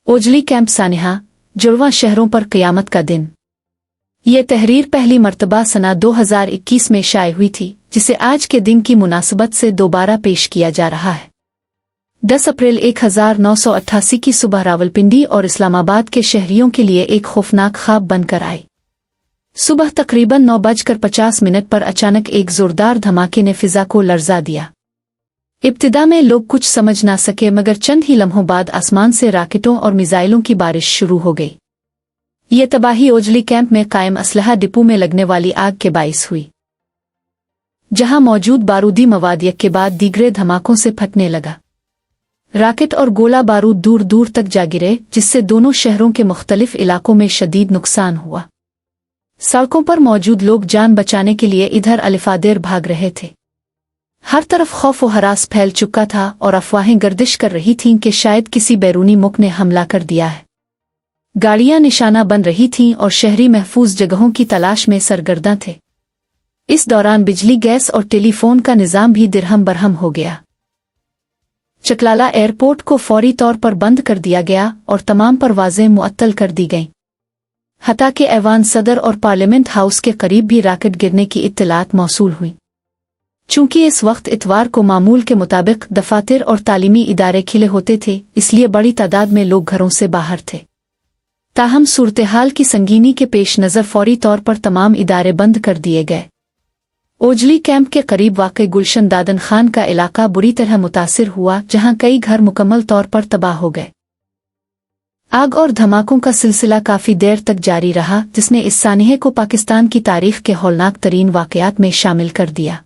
ओजली camp सानिहा, जुड़वां शहरों पर क़यामत का दिन। ये तहरीर पहली मर्तबा सना 2021 में शाये हुई थी, जिसे आज के दिन की मुनासबत से दोबारा पेश किया जा रहा है। 10 अप्रैल 1988 की सुबह रावलपिंडी और इस्लामाबाद के शहरियों के लिए एक खौफनाक ख्वाब बनकर आई। सुबह तकरीबन 9:50 पर अचानक एक जोरदार धमाके ने फिजा को लर्जा दिया। इब्तिदा में लोग कुछ समझ ना सके, मगर चंद ही लम्हों बाद आसमान से राकेटों और मिसाइलों की बारिश शुरू हो गई। ये तबाही ओजली कैंप में कायम असलहा डिपो में लगने वाली आग के बाइस हुई, जहां मौजूद बारूदी मवाद एक के बाद दीगरे धमाकों से फटने लगा। राकेट और गोला बारूद दूर दूर तक जा गिरे, जिससे दोनों शहरों के मुख्तलिफ इलाकों में शदीद नुकसान हुआ। सड़कों पर मौजूद लोग जान बचाने के लिए इधर अलिफादेर भाग रहे थे। हर तरफ खौफ व हरास फैल चुका था और अफवाहें गर्दिश कर रही थीं कि शायद किसी बैरूनी मुल्क ने हमला कर दिया है। गाड़ियां निशाना बन रही थीं और शहरी महफूज जगहों की तलाश में सरगर्दा थे। इस दौरान बिजली, गैस और टेलीफोन का निज़ाम भी दिरहम बरहम हो गया। चकलाला एयरपोर्ट को फौरी तौर पर बंद कर दिया गया और तमाम परवाज़ें मुअत्तल कर दी गईं। हत्ता के ऐवान सदर और पार्लियामेंट हाउस के करीब भी राकेट गिरने की इत्तलात मौसूल हुई। चूंकि इस वक्त इतवार को मामूल के मुताबिक दफातर और तालीमी इदारे खिले होते थे, इसलिए बड़ी तादाद में लोग घरों से बाहर थे। ताहम सूरत-ए-हाल की संगीनी के पेश नज़र फौरी तौर पर तमाम इदारे बंद कर दिए गए। ओजली कैंप के करीब वाक़ई गुलशन दादन खान का इलाका बुरी तरह मुतासिर हुआ, जहां कई घर मुकम्मल तौर पर तबाह हो गए। आग और धमाकों का सिलसिला काफ़ी देर तक जारी रहा, जिसने इस सानिहे को पाकिस्तान की तारीख के हौलनाक तरीन वाक़यात में शामिल कर दिया।